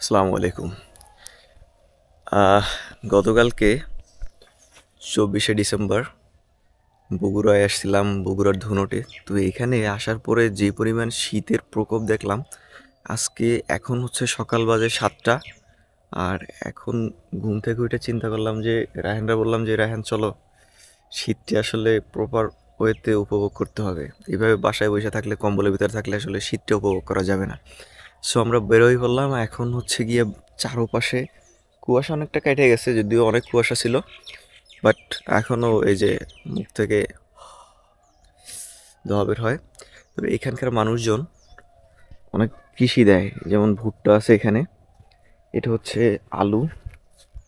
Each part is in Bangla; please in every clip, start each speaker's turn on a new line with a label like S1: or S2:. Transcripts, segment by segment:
S1: আসসালামু আলাইকুম। আহ, গতকালকে 24শে ডিসেম্বর বগুড়ায় আসছিলাম, বগুড়ার ধুনটে। তো এখানে আসার পরে যে পরিমাণ শীতের প্রকোপ দেখলাম, আজকে এখন হচ্ছে সকাল বাজে 7টা। আর এখন ঘুম থেকে উঠে চিন্তা করলাম যে রায়হানরা বললাম যে রায়হান চলো, শীতটি আসলে প্রপার ওয়েতে উপভোগ করতে হবে। এইভাবে বাসায় বসে থাকলে, কম্বলের ভিতরে থাকলে আসলে শীতটা উপভোগ করা যাবে না। সো আমরা বেরোই পড়লাম। এখন হচ্ছে গিয়ে চারপাশে কুয়াশা অনেকটা কেটে গেছে, যদিও অনেক কুয়াশা ছিল, বাট এখনও এই যে মুখ থেকে ধোঁয়া বের হয়। তবে এখানকার মানুষজন অনেক কৃষি দেয়, যেমন ভুট্টা আছে এখানে, এটা হচ্ছে আলু,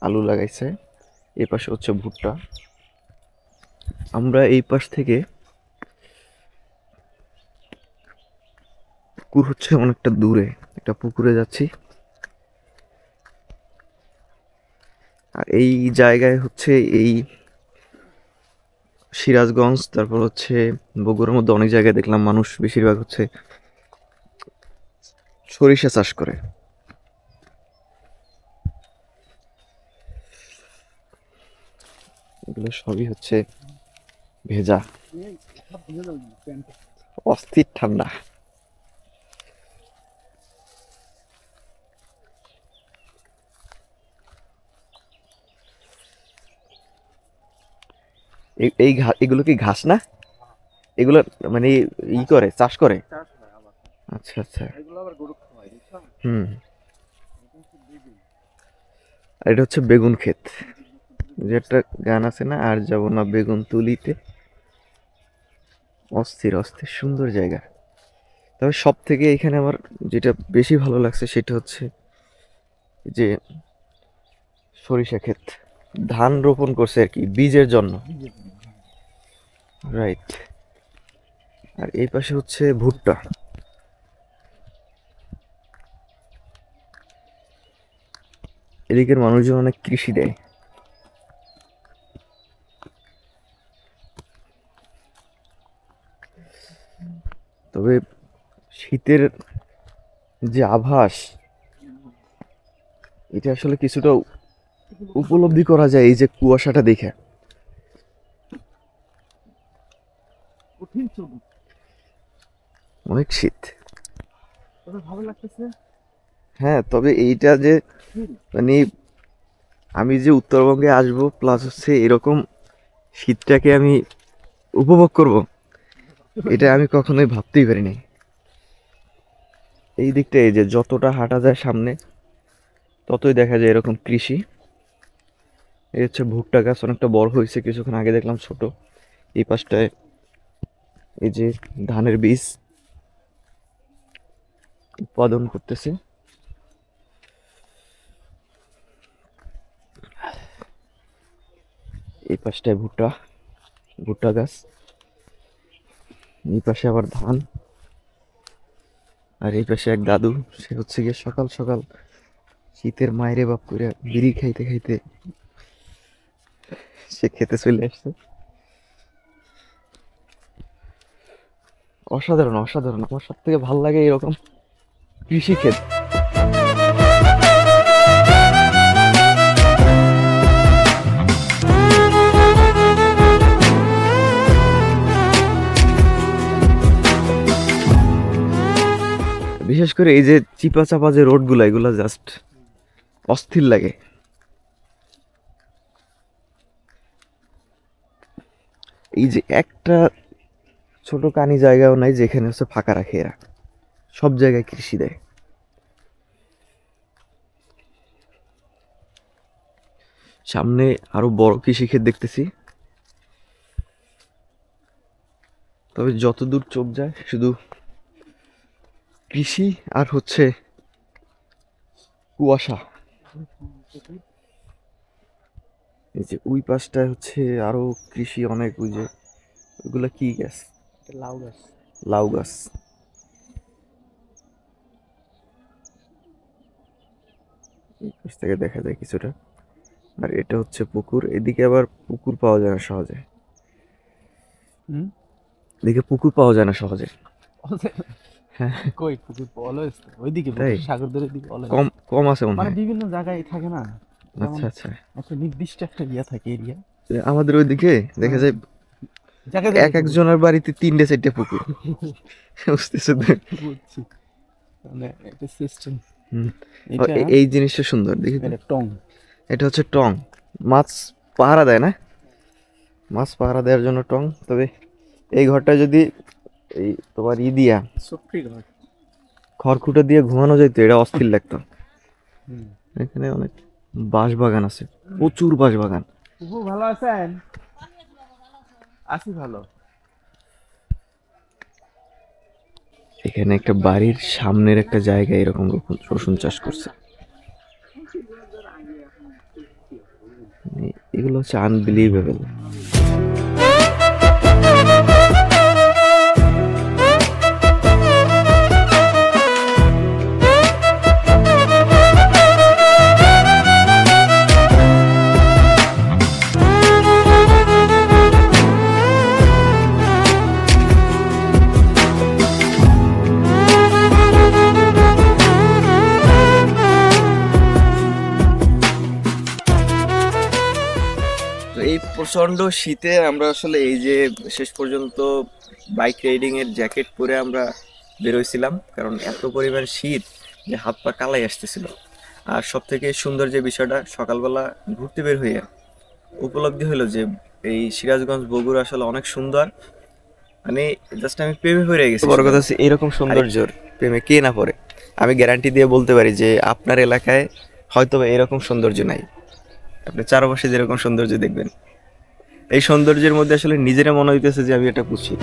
S1: আলু লাগাইছে। এই পাশে হচ্ছে ভুট্টা। আমরা এই পাশ থেকে, পুকুর হচ্ছে অনেকটা দূরে, একটা পুকুরে যাচ্ছি। আর এই জায়গায় হচ্ছে এই সিরাজগঞ্জ, তারপর হচ্ছে বগুড়ার মধ্যে অনেক জায়গায় দেখলাম মানুষ বেশিরভাগ হচ্ছে সরিষা চাষ করে। এগুলো সবই হচ্ছে ভেজা, অস্থির ঠান্ডা। এগুলো কি ঘাস না? এগুলো মানে করে চাষ করে? আচ্ছা আচ্ছা। হুম। আর এটা হচ্ছে বেগুন ক্ষেত। যে একটা গান আছে না, আর যাব না বেগুন তুলিতে। অস্থির অস্থির সুন্দর জায়গা। তবে সব থেকে এখানে আমার যেটা বেশি ভালো লাগছে সেটা হচ্ছে যে সরিষা ক্ষেত, ধান রোপণ করছে আর কি বীজের জন্য। রাইট। আর এই পাশে হচ্ছে ভুট্টা। এদিকের মানুষজন অনেক কৃষি দেয়। তবে শীতের যে আভাস, এটা আসলে কিছুটা উপলব্ধি করা যায় এই যে কুয়াশাটা দেখে। অনেক শীত। হ্যাঁ, তবে এইটা যে মানে আমি যে উত্তরবঙ্গে আসবো, প্লাস হচ্ছে এরকম শীতটাকে আমি উপভোগ করব, এটা আমি কখনোই ভাবতেই পারিনি। এই দিকটা এই যে যতটা হাঁটা যায় সামনে, ততই দেখা যায় এরকম কৃষি। এই হচ্ছে ভুট্টা গাছ, অনেকটা বড় হয়েছে, কিছুক্ষণ আগে দেখলাম ছোট। এই পাশটায় এই যে ধানের বীজ উৎপাদন করতেছে। এই পাশটায় ভুট্টা, ভুট্টা গাছ। এই পাশে আবার ধান। আর এই পাশে এক দাদু, সে হচ্ছে গিয়ে সকাল সকাল শীতের মায়েরে বাপ করে বিড়ি খাইতে খাইতে সে খেতে চলে আসছে। অসাধারণ অসাধারণ, আমার সব থেকে ভালো লাগে এরকম কৃষি ক্ষেত। বিশেষ করে এই যে চিপা চাপা যে রোড গুলা, এগুলা জাস্ট অস্থির লাগে। এই যে একটা ছোট কানি জায়গাও নাই যেখানে হচ্ছে ফাঁকা রাখে এরা, সব জায়গায় কৃষি দেয়। সামনে আরো বড় কৃষি ক্ষেত দেখতেছি। তবে যতদূর চোখ যায় শুধু কৃষি আর হচ্ছে কুয়াশা। এই যে ওই পাশটায় হচ্ছে আরো কৃষি অনেক, ওই যে ওইগুলা কি গাছ? লাউ গাছ। লাউ গাছ। এই পাশ থেকে দেখা যায় কিছুটা। আর এটা হচ্ছে পুকুর, এদিকে আবার পুকুর পাওয়া যায় না সহজে। এদিকে পুকুর পাওয়া যায় না সহজে।
S2: কই পুকুর অলওয়েজ ওইদিকে
S1: তাই?
S2: সাগরদের দিকে অলওয়েজ
S1: কম কম আছে মনে
S2: মানে
S1: হয়।
S2: বিভিন্ন জায়গায় থাকে না, যেমন
S1: আচ্ছা আচ্ছা।
S2: একটা নির্দিষ্ট একটা ইয়া থাকে এরিয়া,
S1: আমাদের ওইদিকে দেখা যায়
S2: জায়গায়
S1: এক
S2: জায়গায় পুকুর।
S1: একজনের বাড়িতে 3টে 4টে পুকুর। বুঝতেছো তো?
S2: বুঝছি, মানে একটা সিস্টেম।
S1: হুম।
S2: এটা
S1: এই জিনিসটা সুন্দর দেখি তো।
S2: এটা টং।
S1: এটা হচ্ছে টং। মাছ পাহারা দেয় না? মাছ পাহারা দেওয়ার জন্য টং। তবে এই ঘরটা যদি এই তোমার দিয়া
S2: সত্যি ঘর।
S1: খড়কুটো দিয়ে ঘুমানো যেত, এটা অস্থির লাগতো।
S2: হুম।
S1: এখানে অনেক বাঁশ বাগান আছে, প্রচুর বাঁশ বাগান।
S2: ফুপু ভালো আছেন? আছি ভালো।
S1: এখানে একটা বাড়ির সামনের একটা জায়গায় এরকম রসুন চাষ করছে। মানে এগুলো হচ্ছে আনবিলিভেবল। তো এই প্রচন্ড শীতে আমরা আসলে এই যে শেষ পর্যন্ত বাইক রাইডিং এর জ্যাকেট পরে আমরা বেরোইছিলাম, কারণ এত পরিমাণ শীত যে হাত পা কালাই আসতেছিল। আর সব থেকে সুন্দর যে বিষয়টা, সকালবেলা ঘুরতে বের হইয়া উপলব্ধি হলো যে এই সিরাজগঞ্জ বগুড়া আসলে অনেক সুন্দর। মানে জাস্ট আমি প্রেমে পড়ে গেছি। বড় কথা হচ্ছে এরকম সৌন্দর্যর প্রেমে কে না পড়ে। আমি গ্যারান্টি দিয়ে বলতে পারি যে আপনার এলাকায় হয়তো বা এরকম সৌন্দর্য নাই। আপনি চারপাশে যেরকম সৌন্দর্য দেখবেন, এই সৌন্দর্যের মধ্যে আসলে নিজেরা মনে হইতেছে যে আমি এটা খুশি।